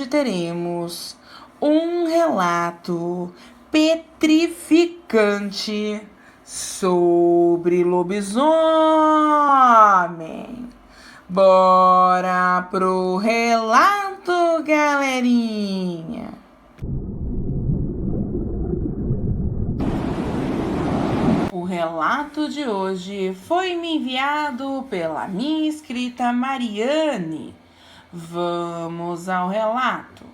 teremos um relato petrificante sobre lobisomem. Bora pro relato, galerinha! O relato de hoje foi me enviado pela minha inscrita Mariane. Vamos ao relato.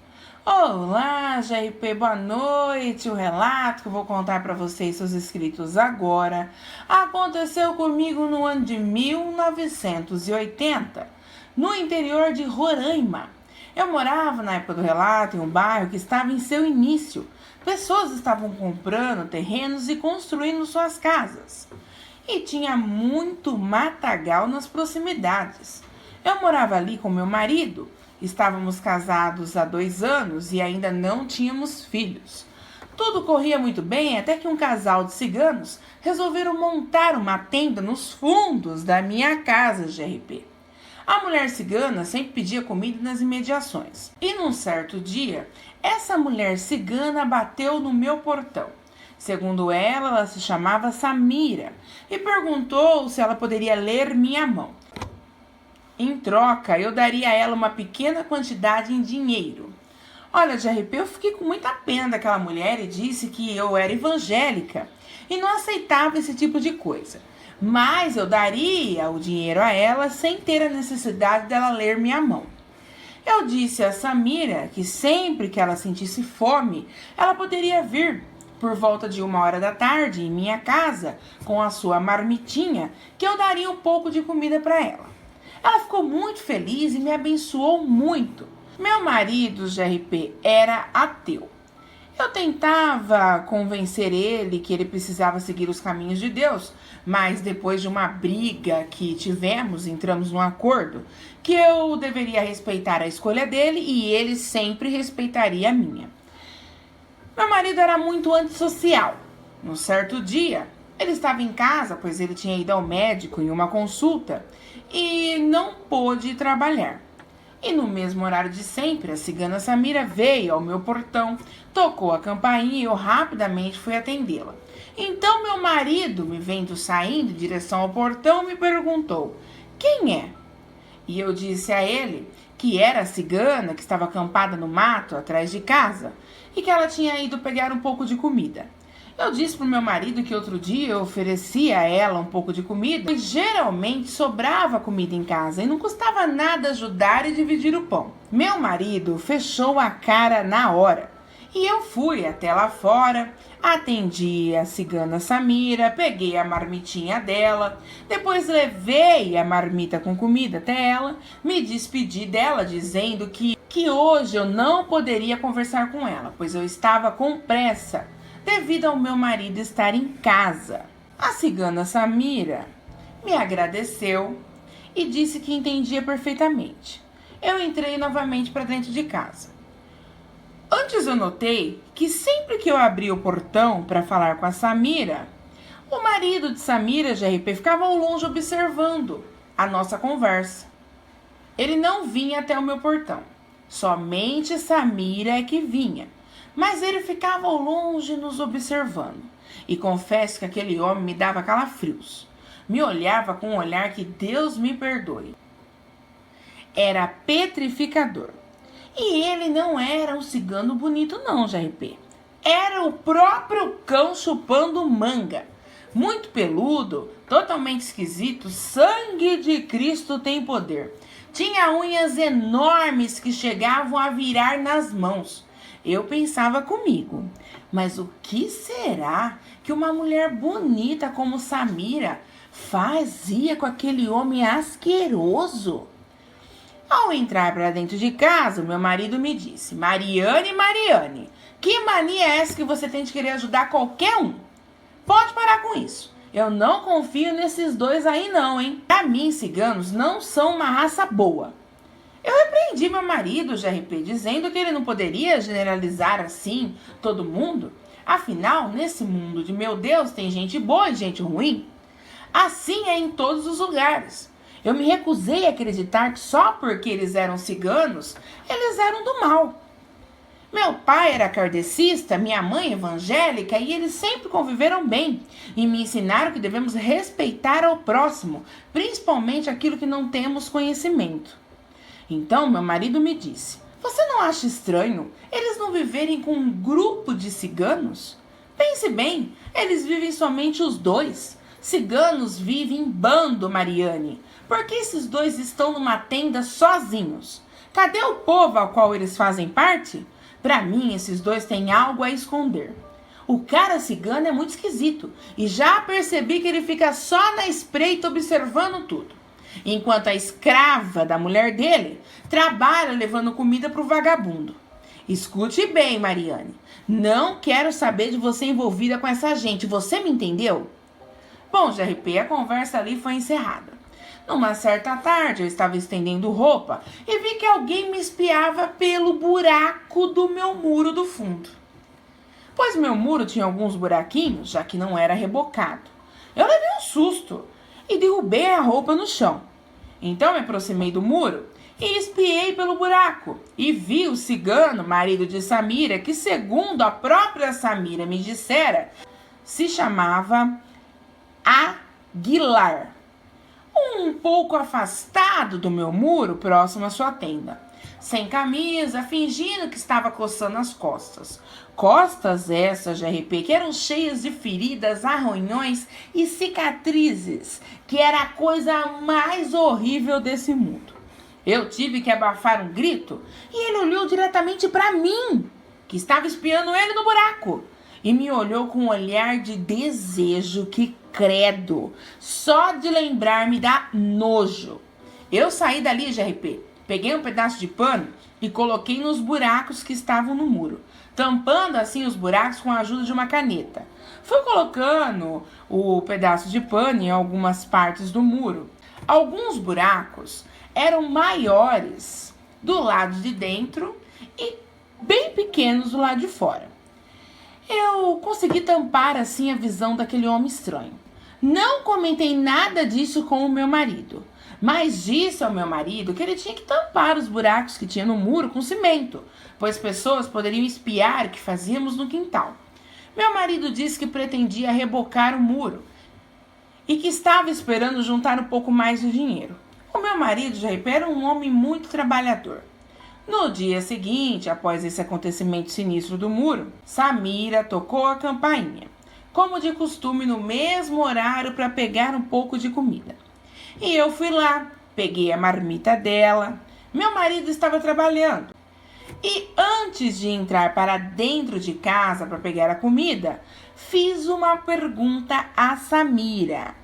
Olá, GRP, boa noite. O relato que eu vou contar para vocês, seus inscritos, agora, aconteceu comigo no ano de 1980, no interior de Roraima. Eu morava, na época do relato, em um bairro que estava em seu início. Pessoas estavam comprando terrenos e construindo suas casas. E tinha muito matagal nas proximidades. Eu morava ali com meu marido. Estávamos casados há 2 anos e ainda não tínhamos filhos. Tudo corria muito bem até que um casal de ciganos resolveram montar uma tenda nos fundos da minha casa, GRP. A mulher cigana sempre pedia comida nas imediações. E num certo dia, essa mulher cigana bateu no meu portão. Segundo ela se chamava Samira e perguntou se ela poderia ler minha mão. Em troca, eu daria a ela uma pequena quantidade em dinheiro. Olha, GRP, eu fiquei com muita pena daquela mulher e disse que eu era evangélica e não aceitava esse tipo de coisa. Mas eu daria o dinheiro a ela sem ter a necessidade dela ler minha mão. Eu disse a Samira que sempre que ela sentisse fome, ela poderia vir por volta de 1h da tarde em minha casa com a sua marmitinha, que eu daria um pouco de comida para ela. Ela ficou muito feliz e me abençoou muito. Meu marido, GRP, era ateu. Eu tentava convencer ele que ele precisava seguir os caminhos de Deus, mas depois de uma briga que tivemos, entramos num acordo que eu deveria respeitar a escolha dele e ele sempre respeitaria a minha. Meu marido era muito antissocial. Num certo dia, ele estava em casa, pois ele tinha ido ao médico em uma consulta e não pôde trabalhar. E no mesmo horário de sempre, a cigana Samira veio ao meu portão, tocou a campainha e eu rapidamente fui atendê-la. Então meu marido, me vendo saindo em direção ao portão, me perguntou: quem é? E eu disse a ele que era a cigana que estava acampada no mato atrás de casa e que ela tinha ido pegar um pouco de comida. Eu disse pro meu marido que outro dia eu oferecia a ela um pouco de comida e geralmente sobrava comida em casa e não custava nada ajudar e dividir o pão. Meu marido fechou a cara na hora e eu fui até lá fora, atendi a cigana Samira, peguei a marmitinha dela, depois levei a marmita com comida até ela, me despedi dela dizendo que hoje eu não poderia conversar com ela, pois eu estava com pressa devido ao meu marido estar em casa. A cigana Samira me agradeceu e disse que entendia perfeitamente. Eu entrei novamente para dentro de casa. Antes eu notei que sempre que eu abria o portão para falar com a Samira, o marido de Samira, GRP, ficava ao longe observando a nossa conversa. Ele não vinha até o meu portão. Somente Samira é que vinha. Mas ele ficava ao longe nos observando. E confesso que aquele homem me dava calafrios. Me olhava com um olhar que Deus me perdoe. Era petrificador. E ele não era um cigano bonito não, GRP. Era o próprio cão chupando manga. Muito peludo, totalmente esquisito, sangue de Cristo tem poder. Tinha unhas enormes que chegavam a virar nas mãos. Eu pensava comigo, mas o que será que uma mulher bonita como Samira fazia com aquele homem asqueroso? Ao entrar para dentro de casa, meu marido me disse: Mariane, que mania é essa que você tem de querer ajudar qualquer um? Pode parar com isso. Eu não confio nesses dois aí não, hein? Pra mim, ciganos não são uma raça boa. Eu repreendi meu marido, GRP, dizendo que ele não poderia generalizar assim todo mundo. Afinal, nesse mundo de meu Deus tem gente boa e gente ruim. Assim é em todos os lugares. Eu me recusei a acreditar que só porque eles eram ciganos, eles eram do mal. Meu pai era kardecista, minha mãe evangélica e eles sempre conviveram bem e me ensinaram que devemos respeitar ao próximo, principalmente aquilo que não temos conhecimento. Então meu marido me disse: você não acha estranho eles não viverem com um grupo de ciganos? Pense bem, eles vivem somente os dois. Ciganos vivem em bando, Mariane. Por que esses dois estão numa tenda sozinhos? Cadê o povo ao qual eles fazem parte? Para mim, esses dois têm algo a esconder. O cara cigano é muito esquisito e já percebi que ele fica só na espreita observando tudo. Enquanto a escrava da mulher dele trabalha levando comida para o vagabundo. Escute bem, Mariane. Não quero saber de você envolvida com essa gente. Você me entendeu? Bom, GRP, a conversa ali foi encerrada. Numa certa tarde, eu estava estendendo roupa e vi que alguém me espiava pelo buraco do meu muro do fundo. Pois meu muro tinha alguns buraquinhos, já que não era rebocado. Eu levei um susto e derrubei a roupa no chão. Então me aproximei do muro e espiei pelo buraco e vi o cigano, marido de Samira, que segundo a própria Samira me dissera, se chamava Aguilar. Um pouco afastado do meu muro, próximo à sua tenda. Sem camisa, fingindo que estava coçando as costas. Costas essas, GRP, que eram cheias de feridas, arranhões e cicatrizes, que era a coisa mais horrível desse mundo. Eu tive que abafar um grito e ele olhou diretamente para mim, que estava espiando ele no buraco. E me olhou com um olhar de desejo que, credo, só de lembrar-me dá nojo. Eu saí dali, GRP, peguei um pedaço de pano e coloquei nos buracos que estavam no muro, tampando assim os buracos com a ajuda de uma caneta. Fui colocando o pedaço de pano em algumas partes do muro. Alguns buracos eram maiores do lado de dentro e bem pequenos do lado de fora. Eu consegui tampar assim a visão daquele homem estranho. Não comentei nada disso com o meu marido, mas disse ao meu marido que ele tinha que tampar os buracos que tinha no muro com cimento, pois pessoas poderiam espiar o que fazíamos no quintal. Meu marido disse que pretendia rebocar o muro e que estava esperando juntar um pouco mais de dinheiro. O meu marido, já era um homem muito trabalhador. No dia seguinte, após esse acontecimento sinistro do muro, Samira tocou a campainha, como de costume no mesmo horário para pegar um pouco de comida. E eu fui lá, peguei a marmita dela, meu marido estava trabalhando. E antes de entrar para dentro de casa para pegar a comida, fiz uma pergunta a Samira.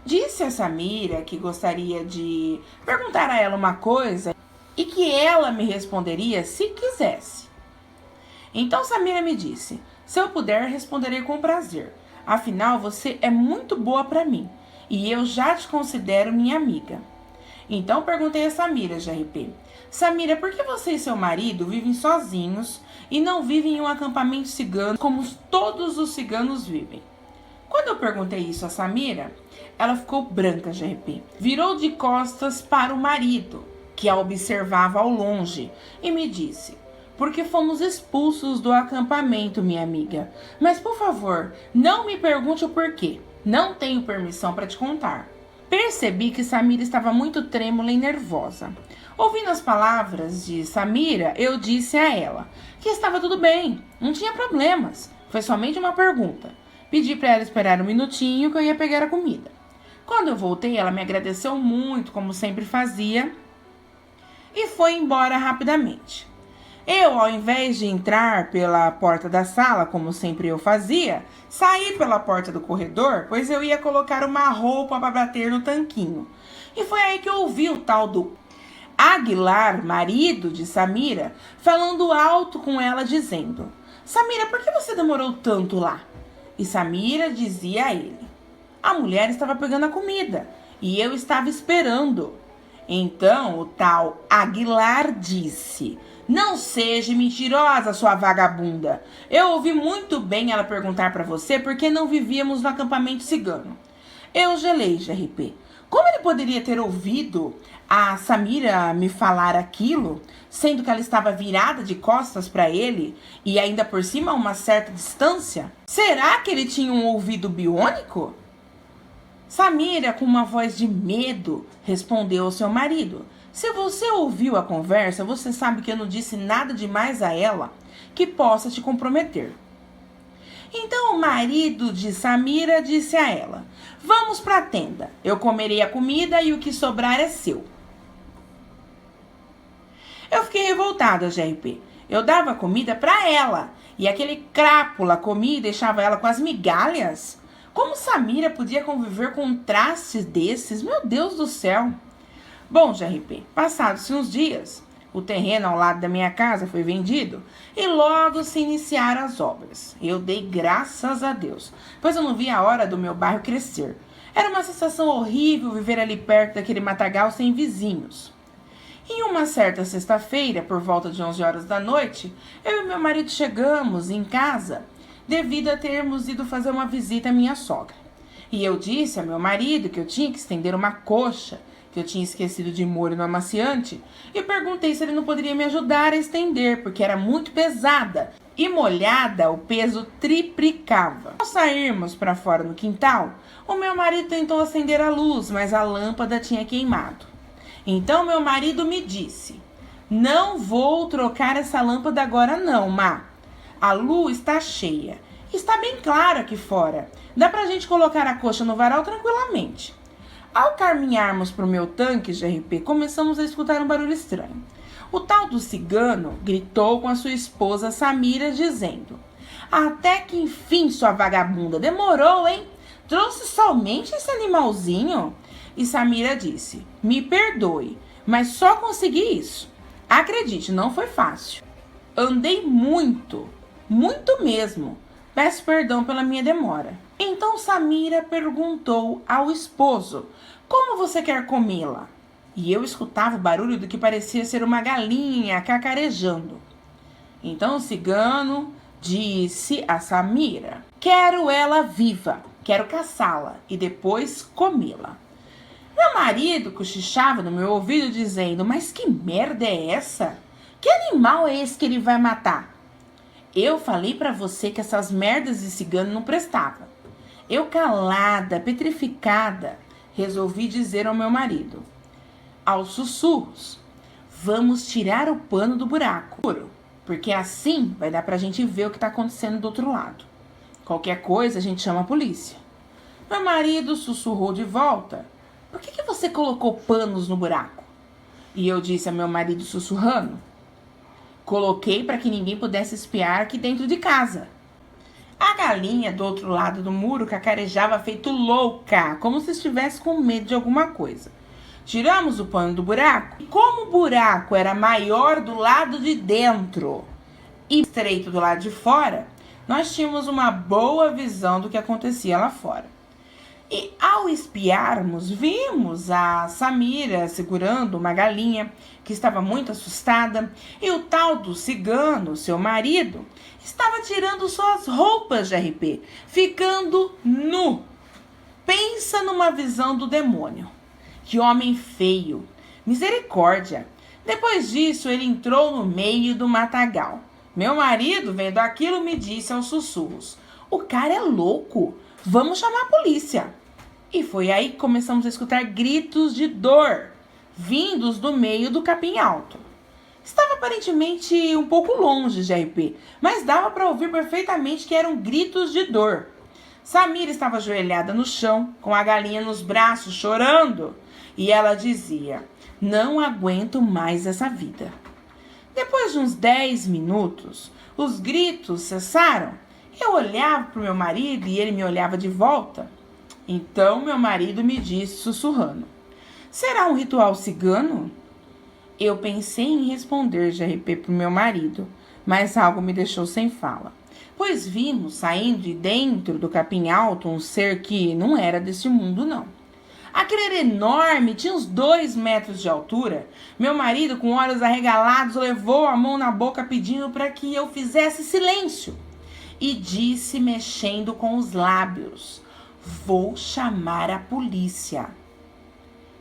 Disse a Samira que gostaria de perguntar a ela uma coisa e que ela me responderia se quisesse. Então Samira me disse: se eu puder, responderei com prazer. Afinal, você é muito boa para mim e eu já te considero minha amiga. Então perguntei a Samira, GRP: Samira, por que você e seu marido vivem sozinhos e não vivem em um acampamento cigano como todos os ciganos vivem? Quando eu perguntei isso a Samira, ela ficou branca, GRP. Virou de costas para o marido, que a observava ao longe, e me disse: porque fomos expulsos do acampamento, minha amiga. Mas, por favor, não me pergunte o porquê. Não tenho permissão para te contar. Percebi que Samira estava muito trêmula e nervosa. Ouvindo as palavras de Samira, eu disse a ela que estava tudo bem, não tinha problemas. Foi somente uma pergunta. Pedi para ela esperar um minutinho que eu ia pegar a comida. Quando eu voltei, ela me agradeceu muito, como sempre fazia, e foi embora rapidamente. Eu, ao invés de entrar pela porta da sala, como sempre eu fazia, saí pela porta do corredor, pois eu ia colocar uma roupa para bater no tanquinho. E foi aí que eu ouvi o tal do Aguilar, marido de Samira, falando alto com ela, dizendo: Samira, por que você demorou tanto lá? E Samira dizia a ele: a mulher estava pegando a comida e eu estava esperando. Então o tal Aguilar disse: não seja mentirosa, sua vagabunda. Eu ouvi muito bem ela perguntar para você por que não vivíamos no acampamento cigano. Eu gelei, GRP. Como ele poderia ter ouvido a Samira me falar aquilo, sendo que ela estava virada de costas para ele e ainda por cima a uma certa distância? Será que ele tinha um ouvido biônico? Samira, com uma voz de medo, respondeu ao seu marido: se você ouviu a conversa, você sabe que eu não disse nada demais a ela que possa te comprometer. Então o marido de Samira disse a ela: vamos para a tenda, eu comerei a comida e o que sobrar é seu. Eu fiquei revoltada, GRP. Eu dava comida para ela e aquele crápula comia e deixava ela com as migalhas. Como Samira podia conviver com um traste desses? Meu Deus do céu! Bom, GRP, passados-se uns dias, o terreno ao lado da minha casa foi vendido e logo se iniciaram as obras. Eu dei graças a Deus, pois eu não via a hora do meu bairro crescer. Era uma sensação horrível viver ali perto daquele matagal sem vizinhos. Em uma certa sexta-feira, por volta de 11 horas da noite, eu e meu marido chegamos em casa devido a termos ido fazer uma visita à minha sogra. E eu disse a meu marido que eu tinha que estender uma coxa que eu tinha esquecido de molho no amaciante e perguntei se ele não poderia me ajudar a estender, porque era muito pesada e molhada o peso triplicava. Ao sairmos para fora no quintal, o meu marido tentou acender a luz, mas a lâmpada tinha queimado. Então meu marido me disse: não vou trocar essa lâmpada agora não, Má. A luz está cheia. Está bem claro aqui fora. Dá pra gente colocar a coxa no varal tranquilamente. Ao caminharmos para o meu tanque GRP, começamos a escutar um barulho estranho. O tal do cigano gritou com a sua esposa Samira, dizendo: até que enfim, sua vagabunda, demorou, hein? Trouxe somente esse animalzinho? E Samira disse: me perdoe, mas só consegui isso. Acredite, não foi fácil. Andei muito mesmo. Peço perdão pela minha demora. Então Samira perguntou ao esposo: como você quer comê-la? E eu escutava o barulho do que parecia ser uma galinha cacarejando. Então o cigano disse a Samira: quero ela viva, quero caçá-la e depois comê-la. Meu marido cochichava no meu ouvido dizendo: mas que merda é essa? Que animal é esse que ele vai matar? Eu falei pra você que essas merdas de cigano não prestavam. Eu, calada, petrificada, resolvi dizer ao meu marido, aos sussurros: vamos tirar o pano do buraco, porque assim vai dar pra gente ver o que tá acontecendo do outro lado. Qualquer coisa a gente chama a polícia. Meu marido sussurrou de volta: por que você colocou panos no buraco? E eu disse a meu marido sussurrando: coloquei para que ninguém pudesse espiar aqui dentro de casa. A galinha do outro lado do muro cacarejava feito louca, como se estivesse com medo de alguma coisa. Tiramos o pano do buraco e como o buraco era maior do lado de dentro e estreito do lado de fora, nós tínhamos uma boa visão do que acontecia lá fora. E ao espiarmos, vimos a Samira segurando uma galinha que estava muito assustada e o tal do cigano, seu marido, estava tirando suas roupas de RP, ficando nu. Pensa numa visão do demônio. Que homem feio. Misericórdia. Depois disso, ele entrou no meio do matagal. Meu marido, vendo aquilo, me disse aos sussurros: o cara é louco. Vamos chamar a polícia. E foi aí que começamos a escutar gritos de dor, vindos do meio do capim alto. Estava aparentemente um pouco longe de RP, mas dava para ouvir perfeitamente que eram gritos de dor. Samira estava ajoelhada no chão, com a galinha nos braços, chorando. E ela dizia: não aguento mais essa vida. Depois de uns 10 minutos, os gritos cessaram. Eu olhava para o meu marido e ele me olhava de volta. Então meu marido me disse sussurrando: será um ritual cigano? Eu pensei em responder GRP para o meu marido, mas algo me deixou sem fala. Pois vimos saindo de dentro do capim alto um ser que não era deste mundo, não. Aquele era enorme, tinha uns 2 metros de altura. Meu marido, com olhos arregalados, levou a mão na boca pedindo para que eu fizesse silêncio. E disse, mexendo com os lábios: vou chamar a polícia.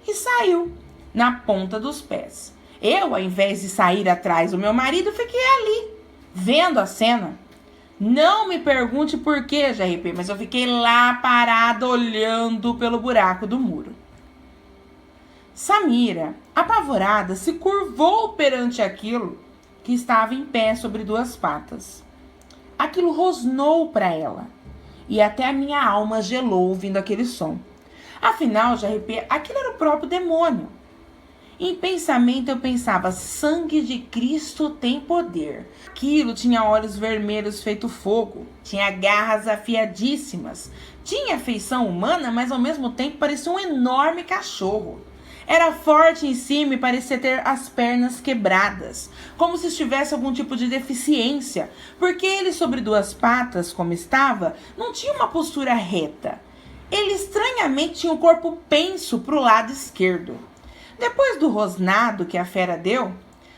e saiu na ponta dos pés. Eu, ao invés de sair atrás do meu marido, fiquei ali, vendo a cena. Não me pergunte por quê, JRP, mas eu fiquei lá parada olhando pelo buraco do muro. Samira, apavorada, se curvou perante aquilo que estava em pé sobre duas patas. Aquilo rosnou para ela e até a minha alma gelou ouvindo aquele som. Afinal, JRP, aquilo era o próprio demônio. Em pensamento eu pensava, sangue de Cristo tem poder. Aquilo tinha olhos vermelhos feito fogo, tinha garras afiadíssimas, tinha feição humana, mas ao mesmo tempo parecia um enorme cachorro. Era forte em cima e parecia ter as pernas quebradas, como se estivesse algum tipo de deficiência, porque ele sobre duas patas, como estava, não tinha uma postura reta. Ele estranhamente tinha o corpo penso para o lado esquerdo. Depois do rosnado que a fera deu,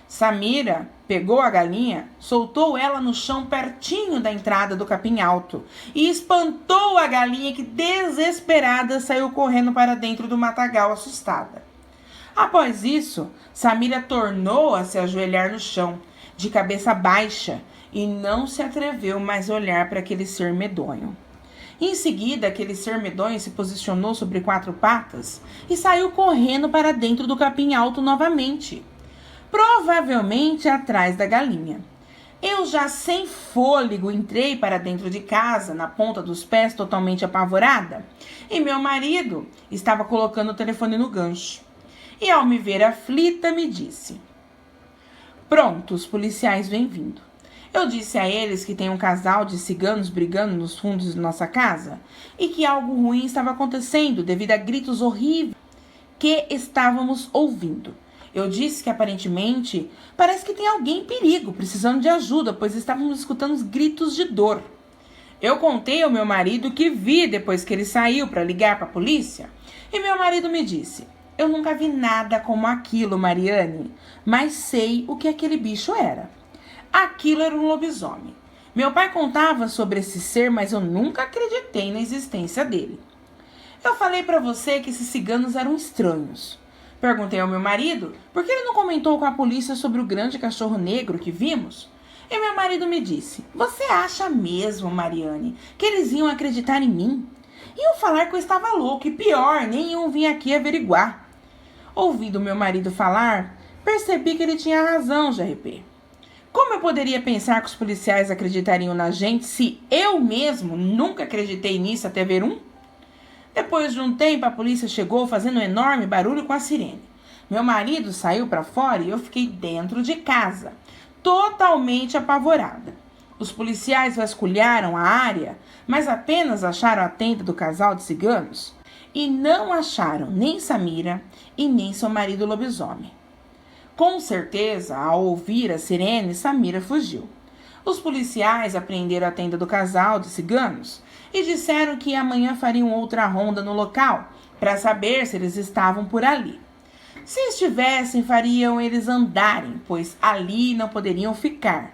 Samira pegou a galinha, soltou ela no chão pertinho da entrada do capim alto e espantou a galinha que, desesperada, saiu correndo para dentro do matagal assustada. Após isso, Samira tornou a se ajoelhar no chão, de cabeça baixa, e não se atreveu mais a olhar para aquele ser medonho. Em seguida, aquele ser medonho se posicionou sobre quatro patas e saiu correndo para dentro do capim alto novamente, provavelmente atrás da galinha. Eu, já sem fôlego, entrei para dentro de casa, na ponta dos pés, totalmente apavorada, e meu marido estava colocando o telefone no gancho. E ao me ver aflita, me disse: "Pronto, os policiais vêm vindo." Eu disse a eles que tem um casal de ciganos brigando nos fundos de nossa casa e que algo ruim estava acontecendo devido a gritos horríveis que estávamos ouvindo. Eu disse que aparentemente parece que tem alguém em perigo, precisando de ajuda, pois estávamos escutando os gritos de dor. Eu contei ao meu marido o que vi depois que ele saiu para ligar para a polícia e meu marido me disse: "Eu nunca vi nada como aquilo, Mariane, mas sei o que aquele bicho era." Aquilo era um lobisomem. Meu pai contava sobre esse ser, mas eu nunca acreditei na existência dele. Eu falei para você que esses ciganos eram estranhos. Perguntei ao meu marido por que ele não comentou com a polícia sobre o grande cachorro negro que vimos. E meu marido me disse: "Você acha mesmo, Mariane, que eles iam acreditar em mim? Iam falar que eu estava louco e pior, nem iam vir aqui averiguar." Ouvindo meu marido falar, percebi que ele tinha razão, JRP. Como eu poderia pensar que os policiais acreditariam na gente se eu mesmo nunca acreditei nisso até ver um? Depois de um tempo, a polícia chegou fazendo um enorme barulho com a sirene. Meu marido saiu para fora e eu fiquei dentro de casa, totalmente apavorada. Os policiais vasculharam a área, mas apenas acharam a tenda do casal de ciganos e não acharam nem Samira e nem seu marido lobisomem. Com certeza, ao ouvir a sirene, Samira fugiu. Os policiais apreenderam a tenda do casal de ciganos e disseram que amanhã fariam outra ronda no local para saber se eles estavam por ali. Se estivessem, fariam eles andarem, pois ali não poderiam ficar.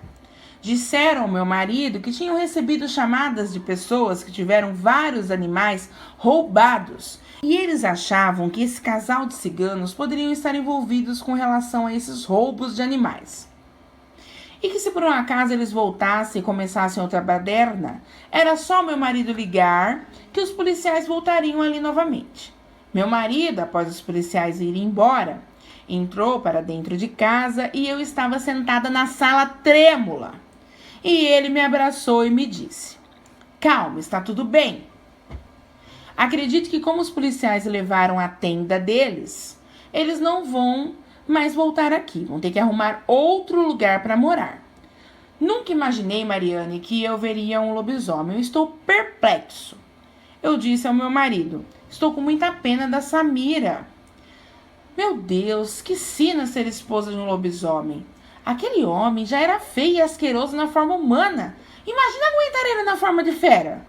Disseram ao meu marido que tinham recebido chamadas de pessoas que tiveram vários animais roubados e eles achavam que esse casal de ciganos poderiam estar envolvidos com relação a esses roubos de animais. E que se por um acaso eles voltassem e começassem outra baderna, era só meu marido ligar que os policiais voltariam ali novamente. Meu marido, após os policiais irem embora, entrou para dentro de casa e eu estava sentada na sala trêmula. E ele me abraçou e me disse: "Calma, está tudo bem. Acredito que como os policiais levaram a tenda deles, eles não vão mais voltar aqui. Vão ter que arrumar outro lugar para morar. Nunca imaginei, Mariane, que eu veria um lobisomem. Eu estou perplexo." Eu disse ao meu marido: "Estou com muita pena da Samira." Meu Deus, que sina ser esposa de um lobisomem. Aquele homem já era feio e asqueroso na forma humana. Imagina aguentar ele na forma de fera.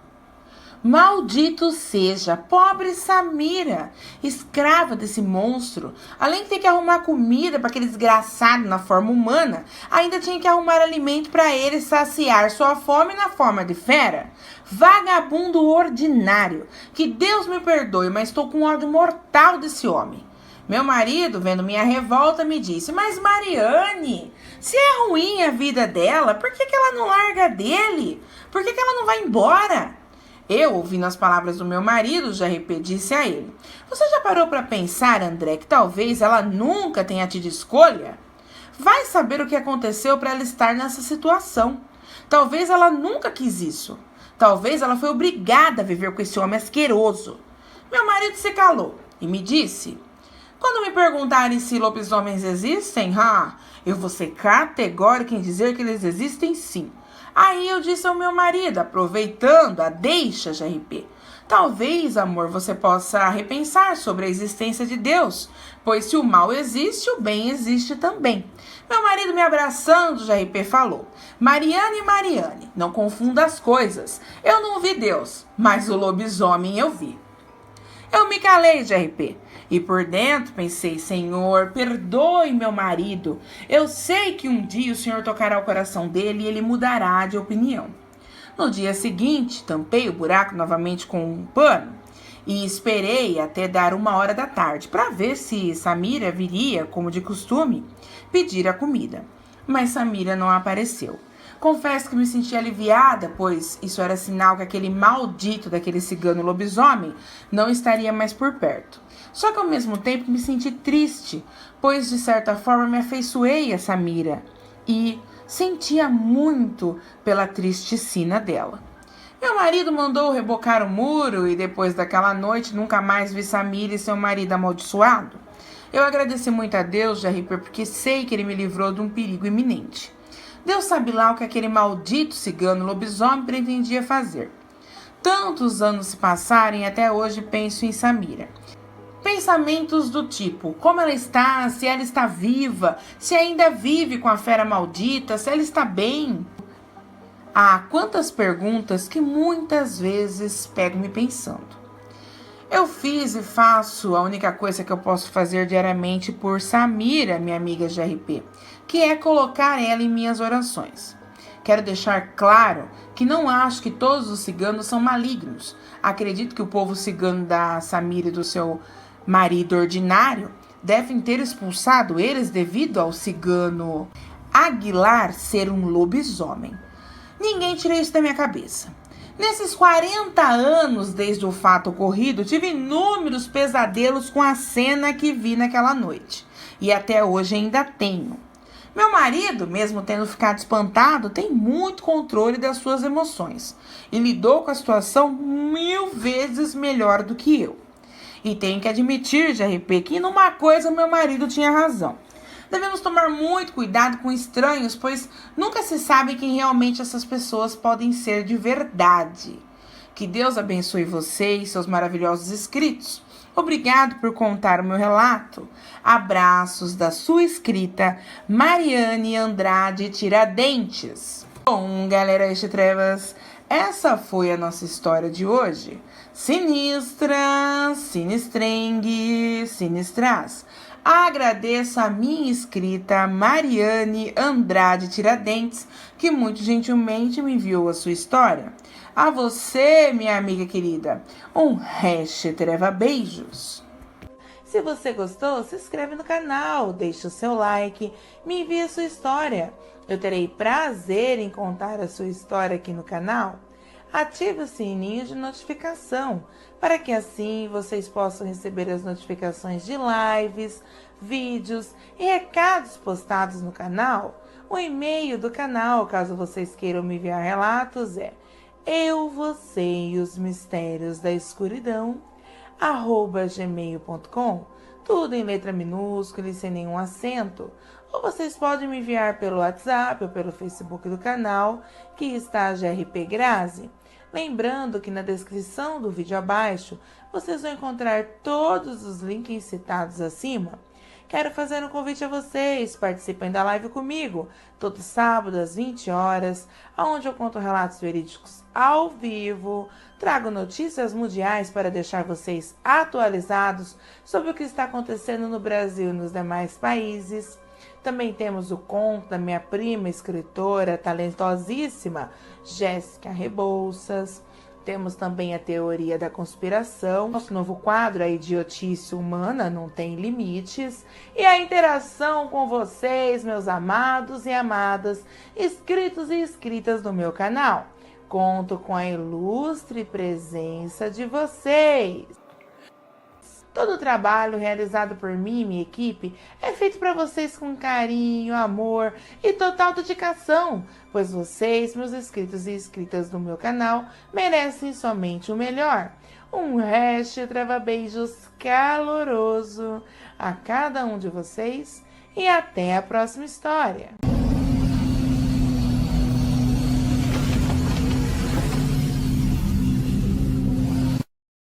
Maldito seja, pobre Samira, escrava desse monstro. Além de ter que arrumar comida para aquele desgraçado na forma humana, ainda tinha que arrumar alimento para ele saciar sua fome na forma de fera. Vagabundo ordinário. Que Deus me perdoe, mas estou com ódio mortal desse homem. Meu marido, vendo minha revolta, me disse: mas Mariane, se é ruim a vida dela, por que ela não larga dele? Por que ela não vai embora? Eu, ouvindo as palavras do meu marido, JRP, disse a ele: você já parou para pensar, André, que talvez ela nunca tenha tido escolha? Vai saber o que aconteceu para ela estar nessa situação. Talvez ela nunca quis isso. Talvez ela foi obrigada a viver com esse homem asqueroso. Meu marido se calou e me disse: quando me perguntarem se lobisomens existem, eu vou ser categórica em dizer que eles existem sim. Aí eu disse ao meu marido, aproveitando a deixa, JRP: talvez, amor, você possa repensar sobre a existência de Deus, pois se o mal existe, o bem existe também. Meu marido, me abraçando, JRP, falou: Mariane, não confunda as coisas. Eu não vi Deus, mas o lobisomem eu vi. Eu me calei, JRP, e por dentro pensei: Senhor, perdoe meu marido. Eu sei que um dia o Senhor tocará o coração dele e ele mudará de opinião. No dia seguinte, tampei o buraco novamente com um pano e esperei até dar 1h da tarde para ver se Samira viria, como de costume, pedir a comida. Mas Samira não apareceu. Confesso que me senti aliviada, pois isso era sinal que aquele maldito daquele cigano lobisomem não estaria mais por perto. Só que ao mesmo tempo me senti triste, pois de certa forma me afeiçoei a Samira e sentia muito pela triste sina dela. Meu marido mandou rebocar o muro e depois daquela noite nunca mais vi Samira e seu marido amaldiçoado. Eu agradeci muito a Deus, JRP, porque sei que ele me livrou de um perigo iminente. Deus sabe lá o que aquele maldito cigano lobisomem pretendia fazer. Tantos anos se passaram e até hoje penso em Samira. Pensamentos do tipo: como ela está, se ela está viva, se ainda vive com a fera maldita, se ela está bem. Quantas perguntas que muitas vezes pego me pensando. Eu fiz e faço a única coisa que eu posso fazer diariamente por Samira, minha amiga JRP, que é colocar ela em minhas orações. Quero deixar claro que não acho que todos os ciganos são malignos. Acredito que o povo cigano da Samira e do seu marido ordinário devem ter expulsado eles devido ao cigano Aguilar ser um lobisomem. Ninguém tira isso da minha cabeça. Nesses 40 anos desde o fato ocorrido, tive inúmeros pesadelos com a cena que vi naquela noite. E até hoje ainda tenho. Meu marido, mesmo tendo ficado espantado, tem muito controle das suas emoções. E lidou com a situação 1000 vezes melhor do que eu. E tenho que admitir, JRP, que numa coisa meu marido tinha razão. Devemos tomar muito cuidado com estranhos, pois nunca se sabe quem realmente essas pessoas podem ser de verdade. Que Deus abençoe você e seus maravilhosos inscritos. Obrigado por contar o meu relato. Abraços da sua inscrita Mariane Andrade Tiradentes. Bom, galera trevas, essa foi a nossa história de hoje. Sinistra, sinistrengue, sinistras. Agradeço a minha inscrita Mariane Andrade Tiradentes, que muito gentilmente me enviou a sua história. A você, minha amiga querida, um treva beijos. Se você gostou, se inscreve no canal, deixe o seu like, me envie a sua história. Eu terei prazer em contar a sua história aqui no canal. Ative o sininho de notificação, para que assim vocês possam receber as notificações de lives, vídeos e recados postados no canal. O e-mail do canal, caso vocês queiram me enviar relatos, é eu, você e os mistérios da escuridão, @gmail.com, tudo em letra minúscula e sem nenhum acento. Ou vocês podem me enviar pelo WhatsApp ou pelo Facebook do canal, que está JRP Grazi. Lembrando que na descrição do vídeo abaixo, vocês vão encontrar todos os links citados acima. Quero fazer um convite a vocês, participem da live comigo, todo sábado às 20 horas, onde eu conto relatos verídicos ao vivo, trago notícias mundiais para deixar vocês atualizados sobre o que está acontecendo no Brasil e nos demais países. Também temos o conto da minha prima escritora talentosíssima, Jéssica Rebouças. Temos também a teoria da conspiração, nosso novo quadro, a idiotice humana não tem limites, e a interação com vocês, meus amados e amadas, inscritos e inscritas do meu canal. Conto com a ilustre presença de vocês. Todo o trabalho realizado por mim e minha equipe é feito para vocês com carinho, amor e total dedicação, pois vocês, meus inscritos e inscritas do meu canal, merecem somente o melhor. Um resto trava-beijos caloroso a cada um de vocês e até a próxima história.